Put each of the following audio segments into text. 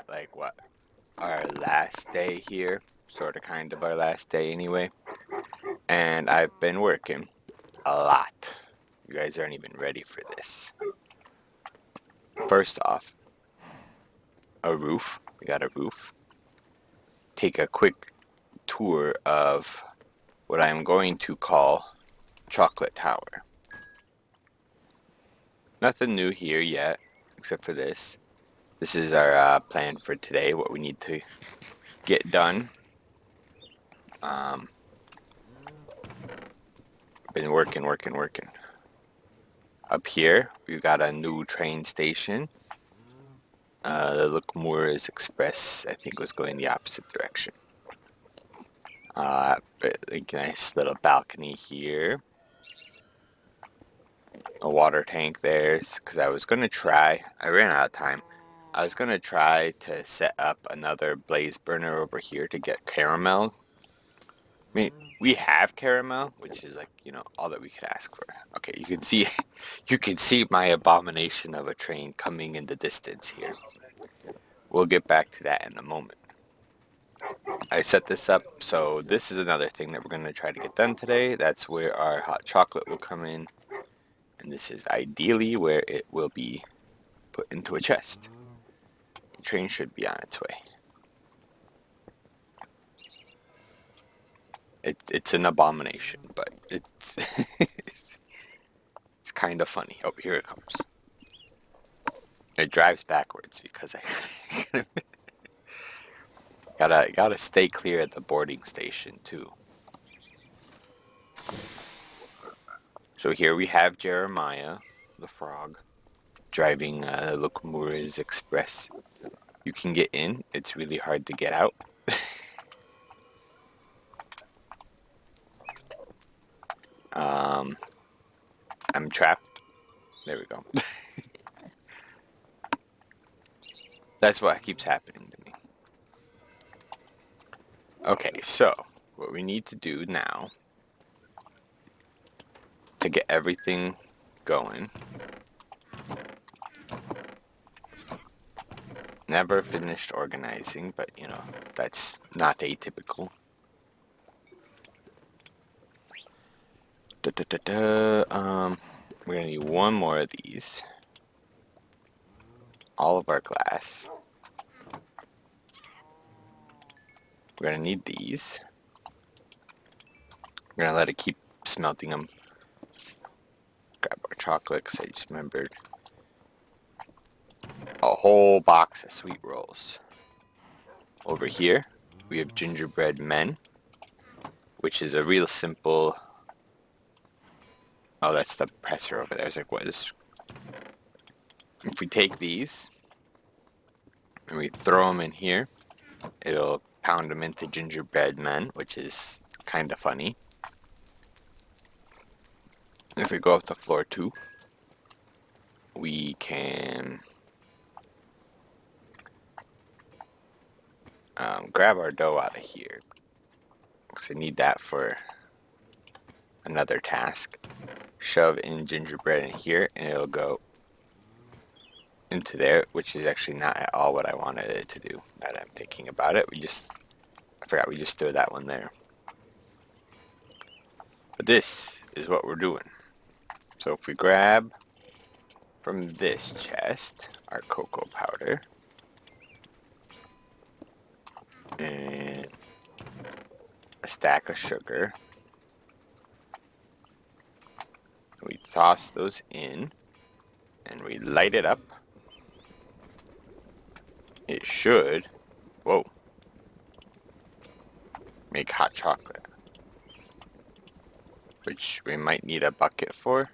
like what, our last day here, sort of kind of our last day anyway, and I've been working a lot. You guys aren't even ready for this. First off, a roof. We got a roof. Take a quick tour of what I'm going to call Chocolate Tower. Nothing new here yet, except for this. This is our plan for today, what we need to get done. Been working. Up here, we've got a new train station. The Lookmoor's Express, I think, was going the opposite direction. But a nice little balcony here. A water tank there, because I ran out of time. I was going to try to set up another blaze burner over here to get caramel. I mean, we have caramel, which is like, all that we could ask for. Okay, you can see my abomination of a train coming in the distance here. We'll get back to that in a moment. I set this up, so this is another thing that we're going to try to get done today. That's where our hot chocolate will come in. And this is ideally where it will be put into a chest. The train should be on its way. It's an abomination, but it's it's kind of funny. Oh, here it comes. It drives backwards because I gotta stay clear at the boarding station too. So here we have Jeremiah, the frog, driving Lookmoor's Express. You can get in. It's really hard to get out. I'm trapped. There we go. That's what keeps happening to me. Okay, so what we need to do now to get everything going. Never finished organizing, but that's not atypical. We're gonna need one more of these. All of our glass. We're gonna need these. We're gonna let it keep smelting them. Grab our chocolate, because I just remembered a whole box of sweet rolls. Over here, we have gingerbread men, which is a real simple... Oh, that's the presser over there. I was like, what is... If we take these, and we throw them in here, it'll pound them into gingerbread men, which is kind of funny. If we go up to floor 2, we can grab our dough out of here, because I need that for another task. Shove in gingerbread in here, and it'll go into there, which is actually not at all what I wanted it to do. Now that I'm thinking about it, I forgot we just threw that one there. But this is what we're doing. So if we grab from this chest our cocoa powder and a stack of sugar, we toss those in and we light it up, it should, whoa, make hot chocolate, which we might need a bucket for.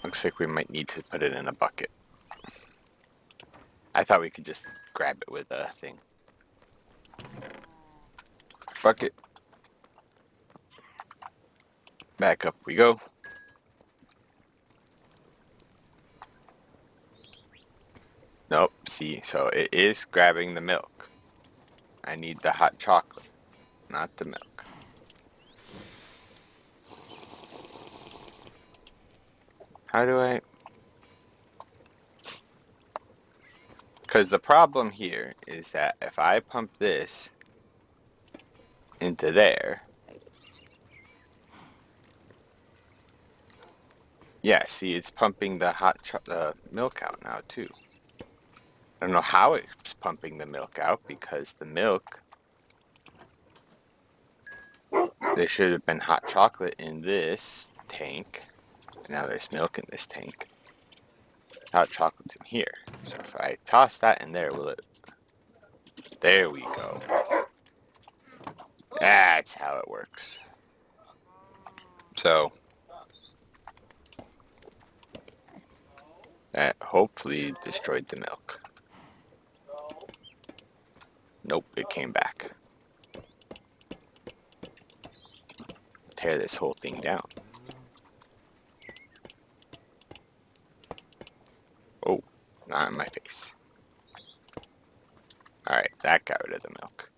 Looks like we might need to put it in a bucket. I thought we could just grab it with a thing. Bucket. Back up we go. Nope, see, so it is grabbing the milk. I need the hot chocolate, not the milk. How do I... Because the problem here is that if I pump this into there, yeah, see, it's pumping the milk out now too. I don't know how it's pumping the milk out because the milk, there should have been hot chocolate in this tank. Now there's milk in this tank. Hot chocolate's in here. So if I toss that in there, will it? There we go. That's how it works. So that hopefully destroyed the milk. Nope, it came back. Tear this whole thing down. Oh, not in my face. Alright, that got rid of the milk.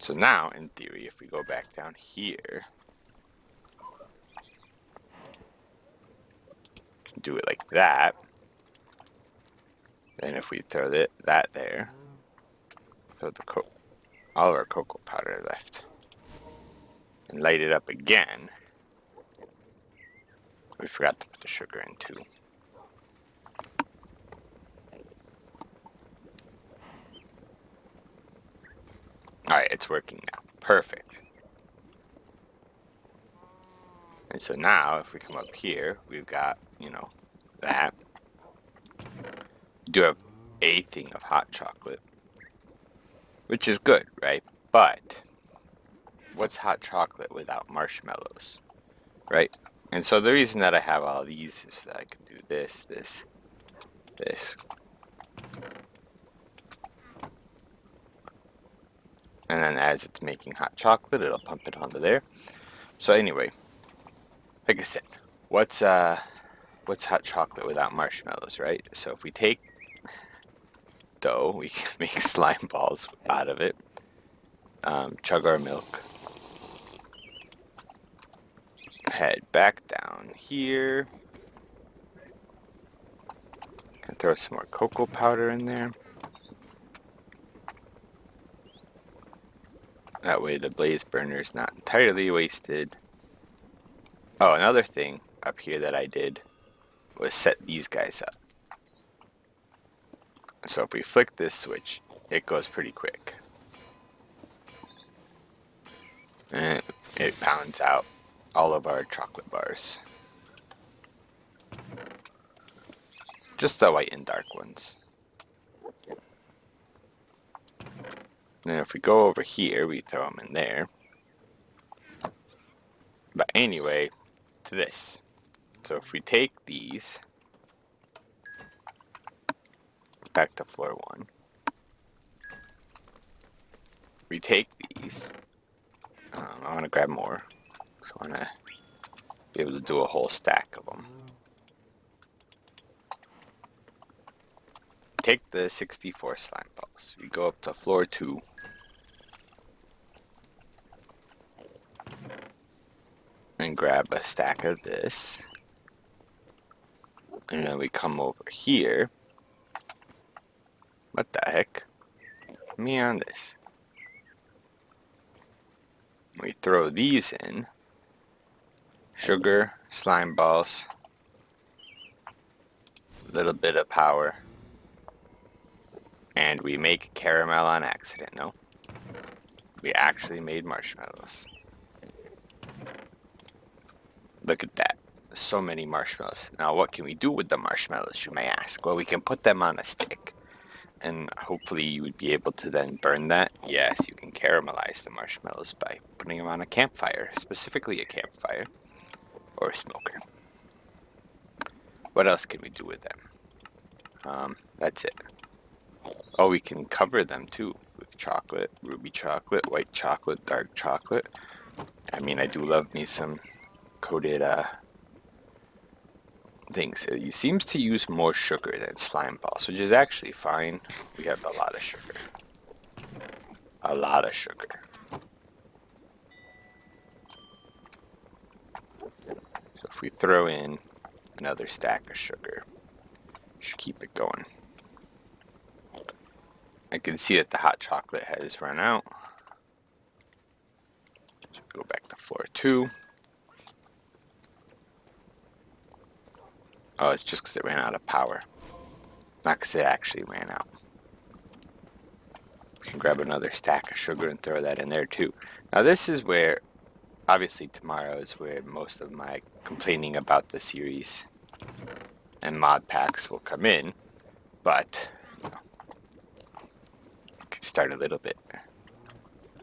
So now, in theory, if we go back down here, we can do it like that. Then if we throw that there, throw all of our cocoa powder left, and light it up again. We forgot to put the sugar in too. Alright, it's working now. Perfect. And so now, if we come up here, we've got, that. We do have a thing of hot chocolate, which is good, right? But what's hot chocolate without marshmallows, right? And so the reason that I have all these is so that I can do this, this, this. And then as it's making hot chocolate, it'll pump it onto there. So anyway, like I said, what's hot chocolate without marshmallows, right? So if we take dough, we can make slime balls out of it. Chug our milk. Head back down here. Can throw some more cocoa powder in there. That way the blaze burner is not entirely wasted. Oh, another thing up here that I did was set these guys up. So if we flick this switch, it goes pretty quick. And it pounds out all of our chocolate bars. Just the white and dark ones. And if we go over here, we throw them in there. But anyway, to this. So if we take these back to floor 1. We take these. I want to grab more. I want to be able to do a whole stack of them. Take the 64 slime balls. We go up to floor 2. And grab a stack of this. And then we come over here. What the heck? Put me on this. We throw these in. Sugar, slime balls, a little bit of power. And we make caramel on accident, no? We actually made marshmallows. Look at that. So many marshmallows. Now what can we do with the marshmallows, you may ask? Well, we can put them on a stick. And hopefully you would be able to then burn that. Yes, you can caramelize the marshmallows by putting them on a campfire. Specifically a campfire. Or a smoker. What else can we do with them? That's it. Oh, we can cover them too. With chocolate. Ruby chocolate, white chocolate, dark chocolate. I mean, I do love me some coated things. It seems to use more sugar than slime balls, which is actually fine. We have a lot of sugar. A lot of sugar. So if we throw in another stack of sugar, should keep it going. I can see that the hot chocolate has run out. So go back to floor 2. Oh, it's just because it ran out of power. Not because it actually ran out. We can grab another stack of sugar and throw that in there too. Now this is where, obviously tomorrow is where most of my complaining about the series and mod packs will come in. But, you know, I can start a little bit.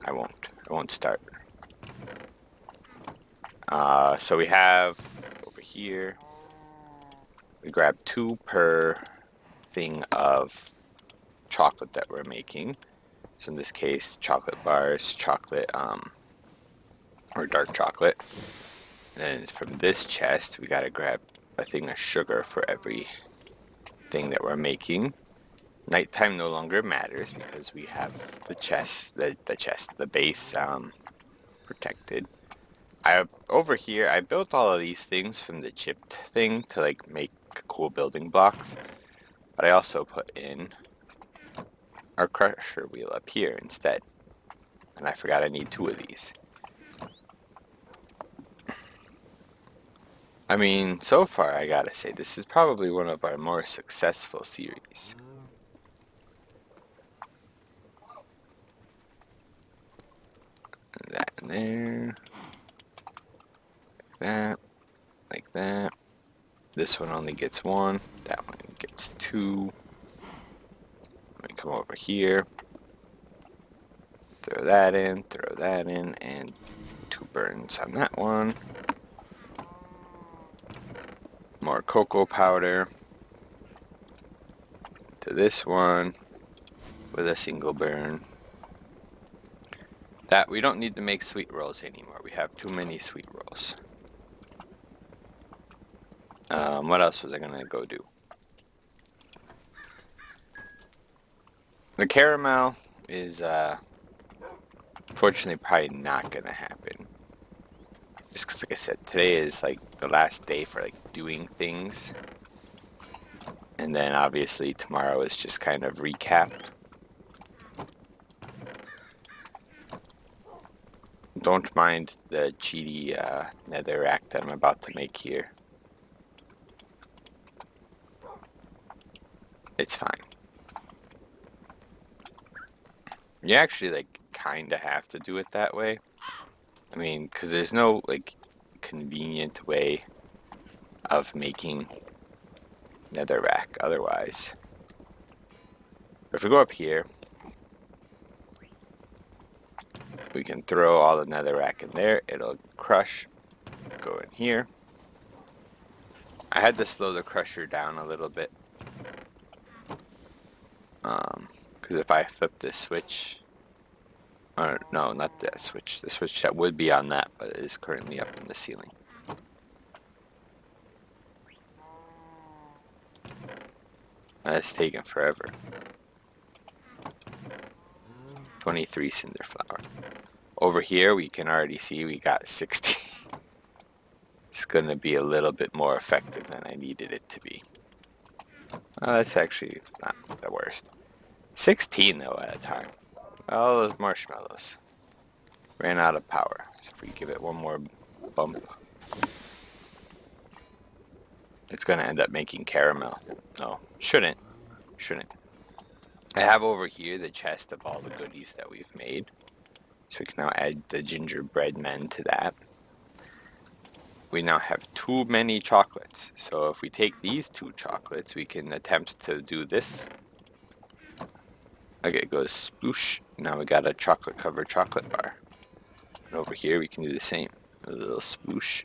I won't start. So we have over here, we grab 2 per thing of chocolate that we're making. So in this case, chocolate bars, chocolate, or dark chocolate. And from this chest, we gotta grab a thing of sugar for every thing that we're making. Nighttime no longer matters because we have the base, protected. Over here, I built all of these things from the chipped thing to like make cool building blocks. But I also put in our crusher wheel up here instead. And I forgot I need 2 of these. I mean, so far I gotta say, this is probably one of our more successful series. That in there. Like that. Like that. This one only gets 1. That one gets 2. Let me come over here. Throw that in, and 2 burns on that one. More cocoa powder. To this one with a single burn. That we don't need to make sweet rolls anymore. We have too many sweet rolls. What else was I gonna go do? The caramel is fortunately probably not gonna happen. Just because, like I said, today is like the last day for like doing things. And then obviously tomorrow is just kind of recap. Don't mind the cheaty netherrack that I'm about to make here. It's fine. You actually like kind of have to do it that way. I mean, because there's no like convenient way of making netherrack otherwise. If we go up here, we can throw all the netherrack in there. It'll crush, go in here. I had to slow the crusher down a little bit. Because if I flip this switch, or no, not that switch. The switch that would be on that, but it is currently up in the ceiling. That's taking forever. 23 cinder flour. Over here, we can already see we got 60. It's going to be a little bit more effective than I needed it to be. That's actually not the worst. 16 though at a time. All those marshmallows ran out of power. So if we give it one more bump, it's going to end up making caramel. No, shouldn't. I have over here the chest of all the goodies that we've made. So we can now add the gingerbread men to that. We now have too many chocolates. So if we take these 2 chocolates, we can attempt to do this. Okay, it goes sploosh. Now we got a chocolate covered chocolate bar. And over here we can do the same. A little sploosh.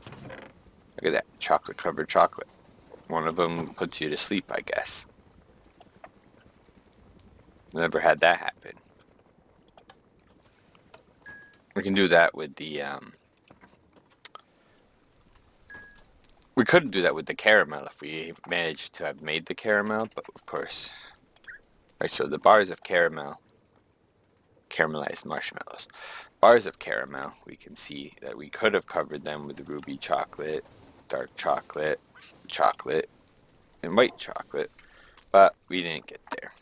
Look at that, chocolate covered chocolate. One of them puts you to sleep, I guess. Never had that happen. We can do that with the, we could do that with the caramel if we managed to have made the caramel, but of course. Alright, so the bars of caramel, caramelized marshmallows. Bars of caramel, we can see that we could have covered them with ruby chocolate, dark chocolate, chocolate, and white chocolate, but we didn't get there.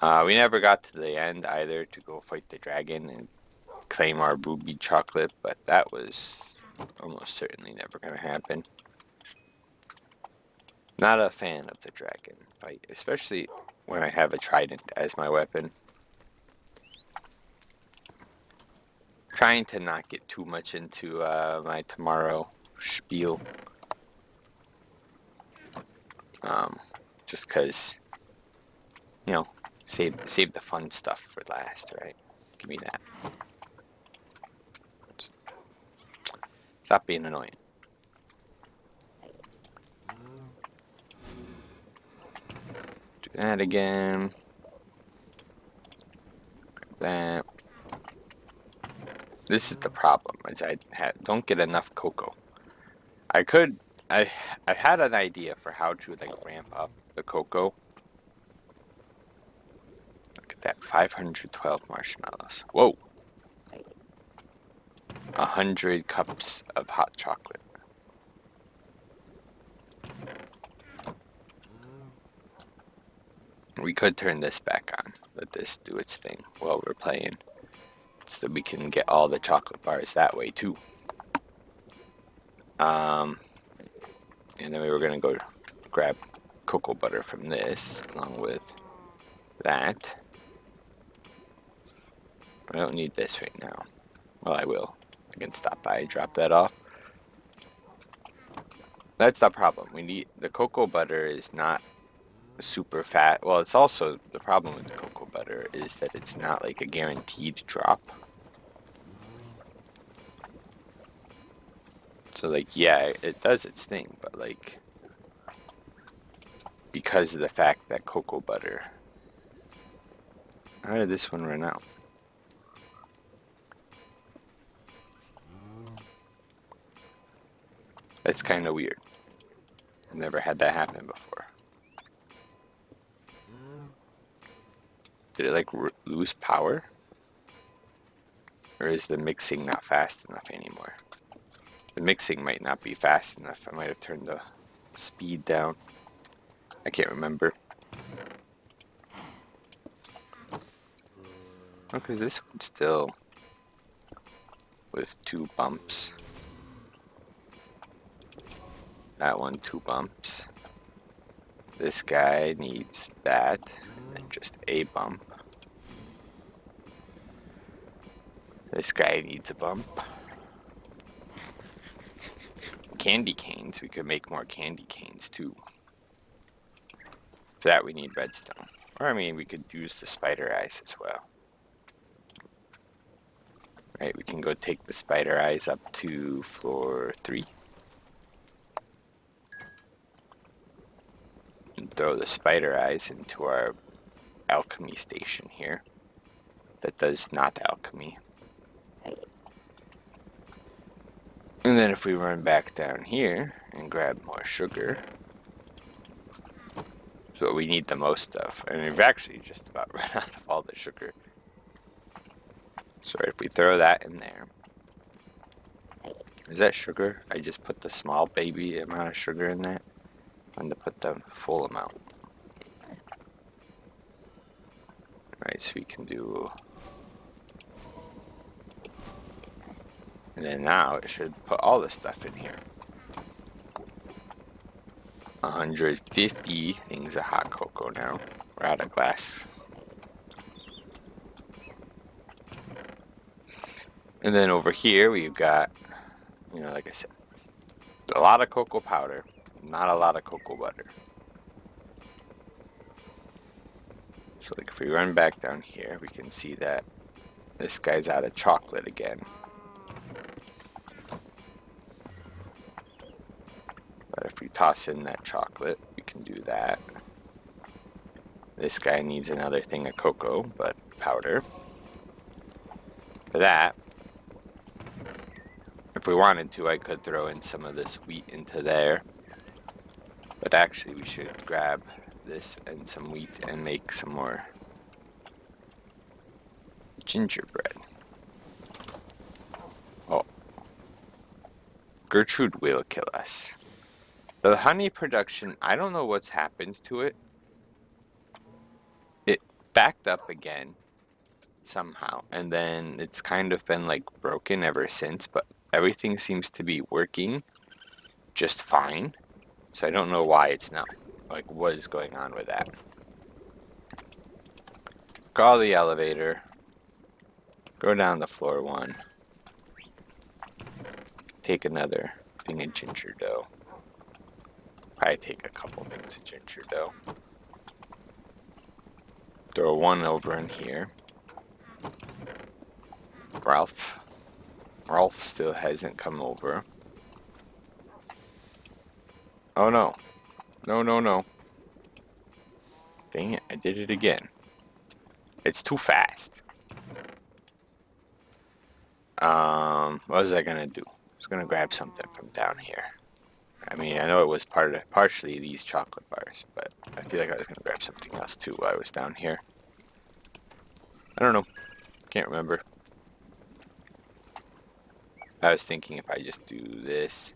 We never got to the end either to go fight the dragon and claim our ruby chocolate, but that was almost certainly never going to happen. Not a fan of the dragon fight, especially when I have a trident as my weapon. Trying to not get too much into my tomorrow spiel. Just because, you know, save the fun stuff for last, right? Give me that. Stop being annoying. Do that again. That. This is the problem, is I don't get enough cocoa. I had an idea for how to like ramp up the cocoa. Look at that, 512 marshmallows. Whoa. 100 cups of hot chocolate. We could turn this back on. Let this do its thing while we're playing. So that we can get all the chocolate bars that way too. And then we were gonna go grab cocoa butter from this along with that. I don't need this right now. Well, I will. I can stop by and drop that off. That's the problem. We need the cocoa butter is not super fat. Well, it's also the problem with the cocoa butter is that it's not like a guaranteed drop. So like, yeah, it does its thing, but like, because of the fact that cocoa butter. How did this one run out? That's kind of weird. I've never had that happen before. Did it like lose power? Or is the mixing not fast enough anymore? The mixing might not be fast enough. I might have turned the speed down. I can't remember. Oh, because this one's still with 2 bumps. That one, 2 bumps. This guy needs that, and just a bump. This guy needs a bump. Candy canes, we could make more candy canes too. For that we need redstone. Or I mean, we could use the spider eyes as well. Right, we can go take the spider eyes up to floor 3. And throw the spider eyes into our alchemy station here. That does not alchemy. And then if we run back down here and grab more sugar, that's what we need the most of. And we've actually just about run out of all the sugar. So if we throw that in there. Is that sugar? I just put the small baby amount of sugar in that. I'm going to put the full amount. Alright, so we can do... And then now it should put all the stuff in here. 150 things of hot cocoa now. We're out of glass. And then over here we've got, you know, like I said, a lot of cocoa powder, not a lot of cocoa butter. So like if we run back down here, we can see that this guy's out of chocolate again. But if we toss in that chocolate, we can do that. This guy needs another thing of cocoa, but powder. For that, if we wanted to, I could throw in some of this wheat into there. But actually, we should grab this and some wheat and make some more gingerbread. Oh. Gertrude will kill us. The honey production, I don't know what's happened to it. backed up again somehow, and then it's kind of been like broken ever since, but everything seems to be working just fine. So I don't know why it's not, like what is going on with that. Call the elevator. Go down to floor 1. Take another thing of ginger dough. Probably take a couple things of ginger dough. Throw one over in here. Ralph still hasn't come over. Oh no. No. Dang it, I did it again. It's too fast. What was I gonna do? I was gonna grab something from down here. I mean, I know it was partially these chocolate bars, but I feel like I was gonna grab something else too while I was down here. I don't know. Can't remember. I was thinking if I just do this,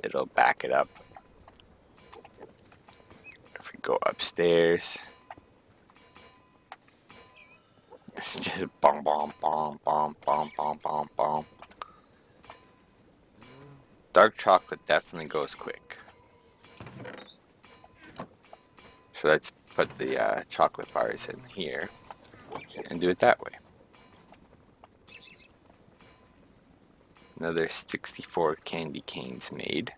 it'll back it up. If we go upstairs, it's just bomb, bomb, bomb, bomb, bomb, bomb, bomb, bomb. Dark chocolate definitely goes quick. So let's put the chocolate bars in here and do it that way. Another 64 candy canes made.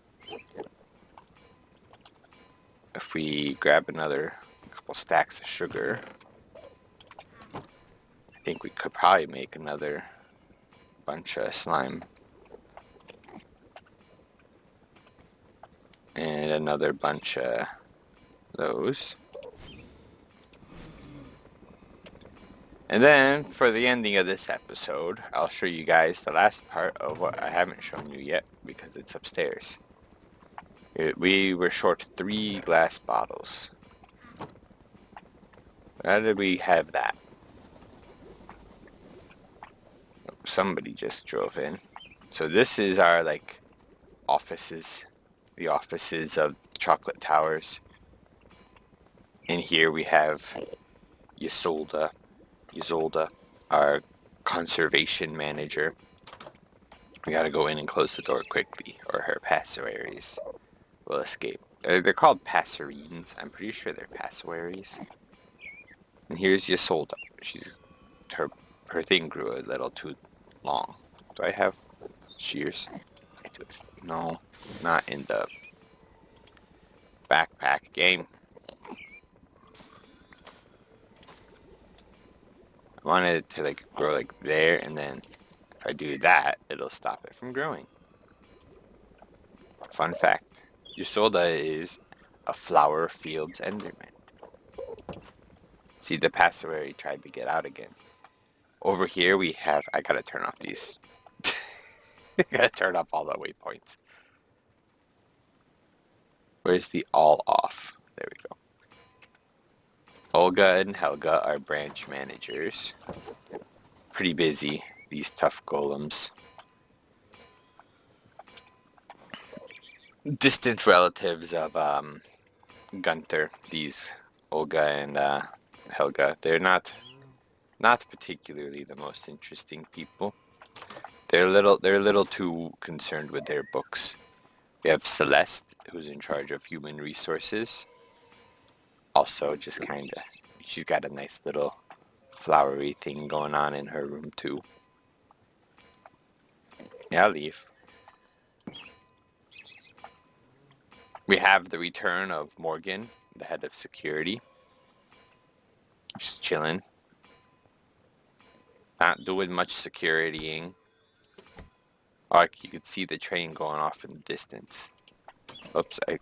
If we grab another couple stacks of sugar, I think we could probably make another bunch of slime. And another bunch of those. And then, for the ending of this episode, I'll show you guys the last part of what I haven't shown you yet, because it's upstairs. We were short 3 glass bottles. How did we have that? Somebody just drove in. So this is our, like, offices. The offices of Chocolate Towers. In here we have Ysolda, our conservation manager. We gotta go in and close the door quickly, or her passaries will escape. They're called passerines. I'm pretty sure they're passaries. And here's Ysolda. Her thing grew a little too long. Do I have shears? No, not in the backpack game. I wanted it to like grow like there, and then if I do that, it'll stop it from growing. Fun fact. Ysolda is a flower fields enderman. See, the passaway tried to get out again. Over here we have, I gotta turn off these. I gotta turn off all the waypoints. Where's the all off? There we go. Olga and Helga are branch managers. Pretty busy, these tough golems. Distant relatives of Gunther, these Olga and Helga. They're not particularly the most interesting people. They're a little too concerned with their books. We have Celeste, who's in charge of human resources. Also, just kinda, she's got a nice little flowery thing going on in her room too. Yeah, I'll leave. We have the return of Morgan, the head of security. Just chilling. Not doing much securitying. Like, you could see the train going off in the distance. Oops, I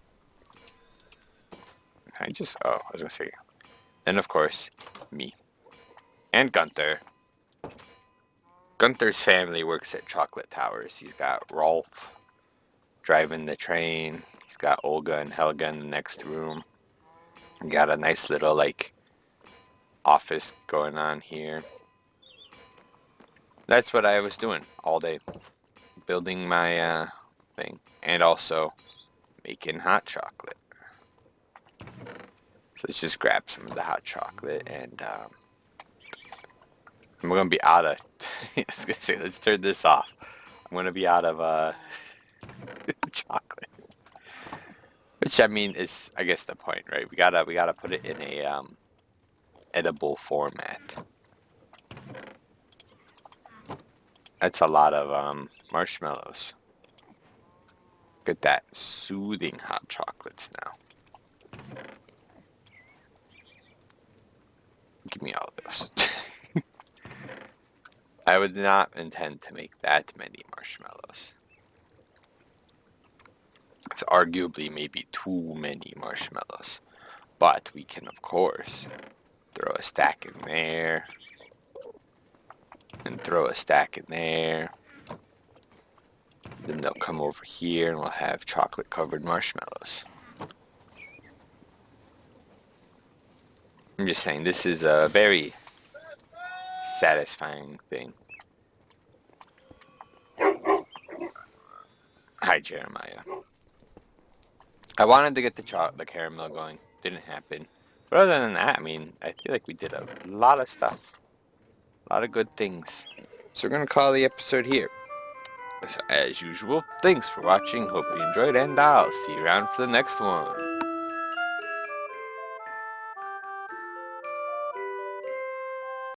was gonna say. And of course, me. And Gunther. Gunther's family works at Chocolate Towers. He's got Rolf driving the train. He's got Olga and Helga in the next room. Got a nice little, like, office going on here. That's what I was doing all day. Building my thing. And also making hot chocolate. let's just grab some of the hot chocolate and we're gonna be out of. I was gonna say, let's turn this off. I'm gonna be out of chocolate, which I mean is I guess the point, right? We gotta put it in a edible format. That's a lot of marshmallows. Get that soothing hot chocolates now. Give me all those. I would not intend to make that many marshmallows. It's arguably maybe too many marshmallows. But we can, of course, throw a stack in there. And throw a stack in there. Then they'll come over here and we'll have chocolate covered marshmallows. I'm just saying, this is a very satisfying thing. Hi, Jeremiah. I wanted to get the caramel going. Didn't happen. But other than that, I mean, I feel like we did a lot of stuff. A lot of good things. So we're going to call the episode here. So as usual, thanks for watching. Hope you enjoyed, and I'll see you around for the next one.